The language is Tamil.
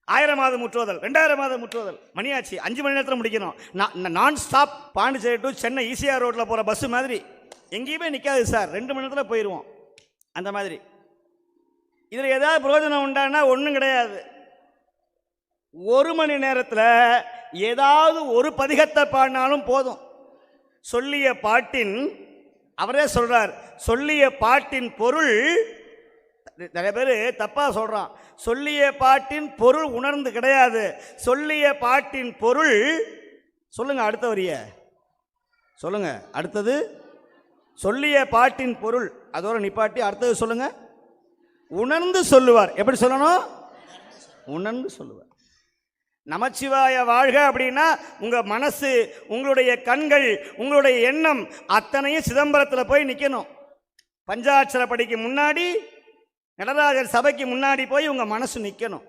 1000வது முற்றுவதல், 2000வது முற்றுவதல், மணியாச்சு 5 மணி நேரத்தில் முடிக்கணும். நான் stop Pondicherry to Chennai ECR ரோட்டில் போகிற பஸ்ஸு மாதிரி எங்கேயுமே நிற்காது சார், 2 மணி நேரத்தில் போயிடுவோம். அந்த மாதிரி இதில் ஏதாவது பிரயோஜனம் உண்டானா ஒன்றும் கிடையாது. 1 மணி நேரத்தில் ஏதாவது ஒரு பதிகத்தை பாடினாலும் போதும். சொல்லிய பாட்டின், அவரே சொல்றார், சொல்லிய பாட்டின் பொருள், நிறைய பேர் தப்பாக சொல்கிறான். சொல்லிய பாட்டின் பொருள் உணர்ந்து கிடையாது. சொல்லிய பாட்டின் பொருள் சொல்லுங்க, அடுத்த வரிய சொல்லுங்க. அடுத்தது சொல்லிய பாட்டின் பொருள், அதோட நிப்பாட்டி அடுத்தது சொல்லுங்க. உணர்ந்து சொல்லுவார். எப்படி சொல்லணும்? உணர்ந்து சொல்லுவார். நமச்சிவாய வாழ்க அப்படின்னா உங்கள் மனசு, உங்களுடைய கண்கள், உங்களுடைய எண்ணம் அத்தனையும் சிதம்பரத்தில் போய் நிற்கணும். பஞ்சாட்சர படிக்கு முன்னாடி, நடராஜர் சபைக்கு முன்னாடி போய் உங்கள் மனசு நிற்கணும்.